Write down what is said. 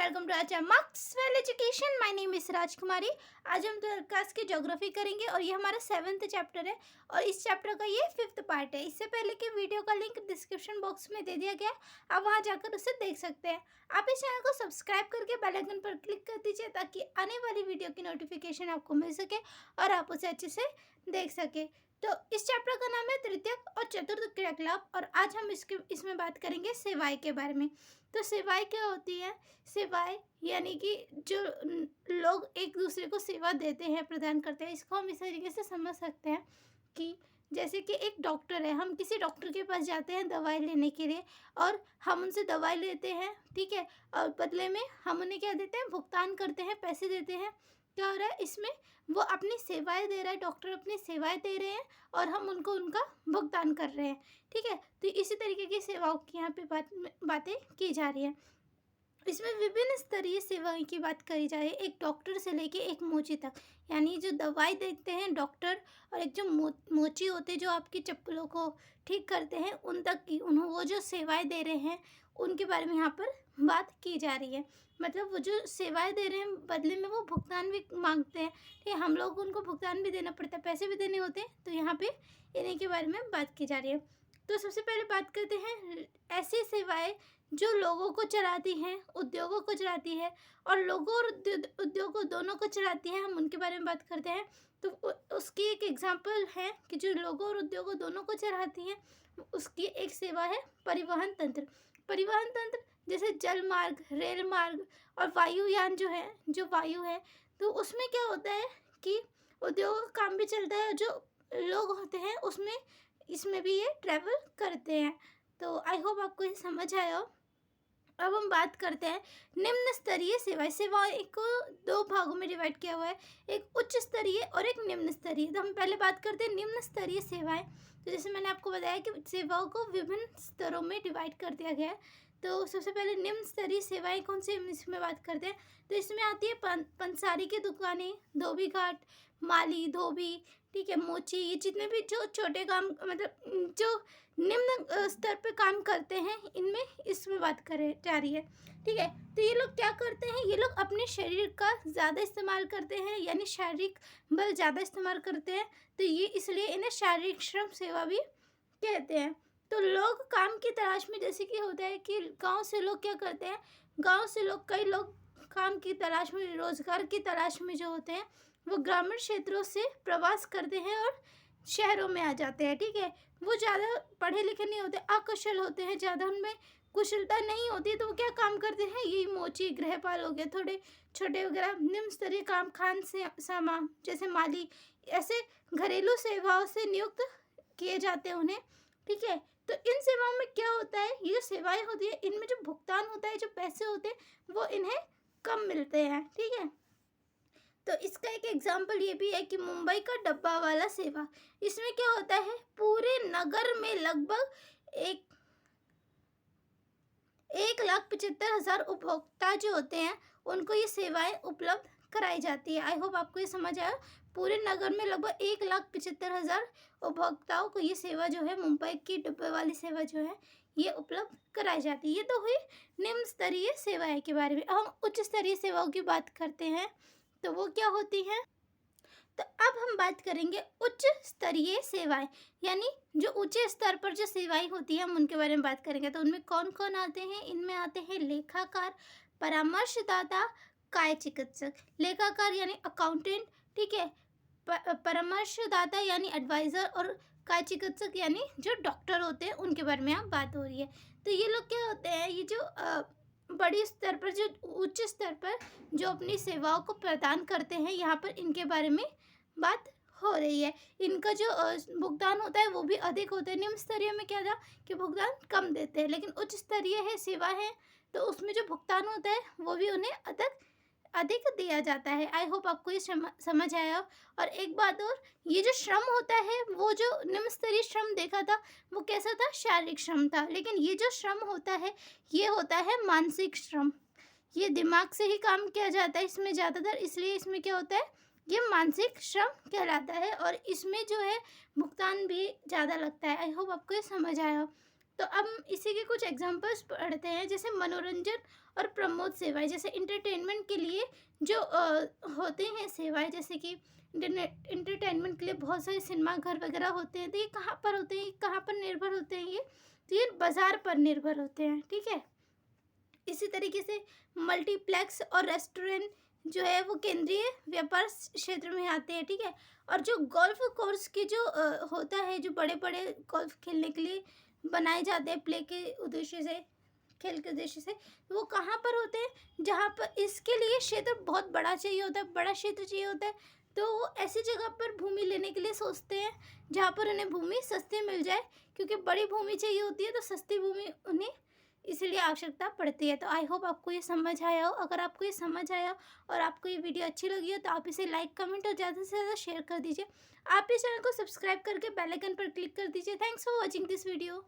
Welcome to our Maxwell education. My name is Rajkumari. आज हम class की ज्योग्राफी करेंगे और ये हमारा 7th चैप्टर है और इस चैप्टर का ये 5th पार्ट है। इससे पहले कि वीडियो का लिंक डिस्क्रिप्शन बॉक्स में दे दिया गया है, आप वहाँ जाकर उसे देख सकते हैं। आप इस चैनल को सब्सक्राइब करके बेल आइकन पर क्लिक कर दीजिए ताकि आने वाली वीडियो की नोटिफिकेशन आपको मिल सके और आप उसे अच्छे से देख सके। तो इस चैप्टर का नाम है तृतीयक और चतुर्थ क्रियाकलाप और आज हम इसमें बात करेंगे सेवाएं के बारे में। तो सेवाएं क्या होती है? सेवाएं यानी कि जो लोग एक दूसरे को सेवा देते हैं, प्रदान करते हैं। इसको हम इस तरीके से समझ सकते हैं कि जैसे कि एक डॉक्टर है, हम किसी डॉक्टर के पास जाते हैं दवाई लेने के लिए और हम उनसे दवाई लेते हैं, ठीक है, और बदले में हम उन्हें क्या देते हैं? भुगतान करते हैं, पैसे देते हैं। क्या हो रहा है इसमें? वो अपनी सेवाएं दे रहा है, डॉक्टर अपनी सेवाएं दे रहे हैं और हम उनको उनका भुगतान कर रहे हैं, ठीक है। तो इसी तरीके की सेवाओं की यहाँ पे बातें की जा रही है। इसमें विभिन्न स्तरीय सेवाओं की बात करी जा रही है, एक डॉक्टर से लेके एक मोची तक, यानी जो दवाई देते हैं डॉक्टर और एक जो मोची होते हैं जो आपकी चप्पलों को ठीक करते हैं, उन तक की वो जो सेवाएं दे रहे हैं उनके बारे में यहाँ पर बात की जा रही है। मतलब वो जो सेवाएं दे रहे हैं बदले में वो भुगतान भी मांगते हैं, ठीक है। हम लोग उनको भुगतान भी देना पड़ता है, पैसे भी देने होते हैं, तो यहाँ पे इन्हीं के बारे में बात की जा रही है। तो सबसे पहले बात करते हैं ऐसी सेवाएं जो लोगों को चलाती हैं, उद्योगों को चलाती है और लोगों और उद्योगों दोनों को चलाती है, हम उनके बारे में बात करते हैं। तो उसकी एक एग्जांपल है कि जो लोगों और उद्योगों दोनों को चलाती हैं, उसकी एक सेवा है परिवहन तंत्र। परिवहन तंत्र जैसे जल मार्ग, रेल मार्ग और वायुयान जो वायु है, तो उसमें क्या होता है कि उद्योग का काम भी चलता है और जो लोग होते हैं उसमें इसमें भी ये ट्रैवल करते हैं। तो आई होप आपको ये समझ आया हो। अब हम बात करते हैं निम्न स्तरीय सेवाएं। सेवाएं को दो भागों में डिवाइड किया हुआ है, एक उच्च स्तरीय और एक निम्न स्तरीय। तो हम पहले बात करते हैं निम्न स्तरीय सेवाएं। तो जैसे मैंने आपको बताया कि सेवाओं को विभिन्न स्तरों में डिवाइड कर दिया गया है। तो सबसे पहले निम्न स्तरीय सेवाएं कौन सी, इसमें बात करते हैं। तो इसमें आती है पंसारी की दुकानें, धोबी घाट, माली, धोबी, ठीक है, मोची, ये जितने भी जो छोटे काम मतलब जो निम्न स्तर पे काम करते हैं, इनमें इसमें बात करें जा रही है, ठीक है। तो ये लोग क्या करते हैं? ये लोग अपने शरीर का ज़्यादा इस्तेमाल करते हैं, यानी शारीरिक बल ज़्यादा इस्तेमाल करते हैं, तो ये इसलिए इन्हें शारीरिक श्रम सेवा भी कहते हैं। तो लोग काम की तलाश में, जैसे कि होता है कि गांव से लोग क्या करते हैं, गांव से लोग कई लोग काम की तलाश में, रोजगार की तलाश में जो होते हैं, वो ग्रामीण क्षेत्रों से प्रवास करते हैं और शहरों में आ जाते हैं, ठीक है। वो ज़्यादा पढ़े लिखे नहीं होते, अकुशल होते हैं, ज़्यादा उनमें कुशलता नहीं होती, तो वो क्या काम करते हैं? यही मोची, गृहपाल हो गए, थोड़े छोटे वगैरह निम्न स्तरीय काम, खान से सामा जैसे माली, ऐसे घरेलू सेवाओं से नियुक्त किए जाते हैं उन्हें, ठीक है। तो इन सेवाओं में क्या होता है, ये जो सेवाएं होती है इनमें जो भुगतान होता है, जो पैसे होते हैं वो इन्हें कम मिलते हैं, ठीक है। तो इसका एक एग्जाम्पल ये भी है कि मुंबई का डब्बा वाला सेवा, इसमें क्या होता है, पूरे नगर में लगभग 1,75,000 उपभोक्ता जो होते हैं उनको ये सेवाएं उपलब्ध कराई जाती है। आई होप आपको ये समझ आया। पूरे नगर में लगभग 1,75,000 उपभोक्ताओं को ये सेवा जो है, मुंबई की डब्बे वाली सेवा जो है, ये उपलब्ध कराई जाती है। ये तो हुई निम्न स्तरीय सेवाएं के बारे में। हम उच्च स्तरीय सेवाओं की बात करते हैं, तो वो क्या होती हैं? तो अब हम बात करेंगे उच्च स्तरीय सेवाएं, यानी जो ऊंचे स्तर पर जो सेवाएं होती हैं हम उनके बारे में बात करेंगे। तो उनमें कौन कौन आते हैं? इनमें आते हैं लेखाकार, परामर्शदाता, काय चिकित्सक। लेखाकार यानी अकाउंटेंट, ठीक है, परामर्शदाता यानी एडवाइज़र और काय चिकित्सक यानी जो डॉक्टर होते हैं, उनके बारे में यहाँ बात हो रही है। तो ये लोग क्या होते हैं? ये जो बड़ी स्तर पर, जो उच्च स्तर पर जो अपनी सेवाओं को प्रदान करते हैं, यहाँ पर इनके बारे में बात हो रही है। इनका जो भुगतान होता है वो भी अधिक होता है। निम्न स्तरीय में क्या था कि भुगतान कम देते हैं, लेकिन उच्च स्तरीय है सेवा है तो उसमें जो भुगतान होता है वो भी उन्हें अधिक दिया जाता है। आई होप आपको ये समझ आया। और एक बात और, ये जो श्रम होता है, वो जो निम्न स्तरीय श्रम देखा था वो कैसा था? शारीरिक श्रम था, लेकिन ये जो श्रम होता है ये होता है मानसिक श्रम। ये दिमाग से ही काम किया जाता है इसमें ज़्यादातर, इसलिए इसमें क्या होता है, ये मानसिक श्रम कहलाता है और इसमें जो है भुगतान भी ज़्यादा लगता है। आई होप आपको ये समझ आया। तो अब इसी के कुछ एग्जांपल्स पढ़ते हैं, जैसे मनोरंजन और प्रमोद सेवाएं, जैसे इंटरटेनमेंट के लिए जो होते हैं सेवाएं, जैसे कि इंटरनेट इंटरटेनमेंट के लिए बहुत सारे सिनेमा घर वगैरह होते हैं। तो ये कहाँ पर होते हैं, ये कहाँ पर निर्भर होते हैं ये? तो ये बाजार पर निर्भर होते हैं, ठीक है। इसी तरीके से मल्टीप्लेक्स और रेस्टोरेंट जो है वो केंद्रीय व्यापार क्षेत्र में आते हैं, ठीक है। और जो गोल्फ कोर्स की जो होता है, जो बड़े बड़े गोल्फ खेलने के लिए बनाए जाते हैं, प्ले के उद्देश्य से, खेल के उद्देश्य से, तो वो कहाँ पर होते हैं? जहाँ पर इसके लिए क्षेत्र बहुत बड़ा चाहिए होता है, बड़ा क्षेत्र चाहिए होता है। तो वो ऐसी जगह पर भूमि लेने के लिए सोचते हैं जहाँ पर उन्हें भूमि सस्ती मिल जाए, क्योंकि बड़ी भूमि चाहिए होती है, तो सस्ती भूमि उन्हें इसीलिए आवश्यकता पड़ती है। तो आई होप आपको ये समझ आया हो। अगर आपको ये समझ आया और आपको ये वीडियो अच्छी लगी हो तो आप इसे लाइक, कमेंट और ज़्यादा से ज़्यादा शेयर कर दीजिए। आप इस चैनल को सब्सक्राइब करके बेल आइकन पर क्लिक कर दीजिए। Thanks for watching this video.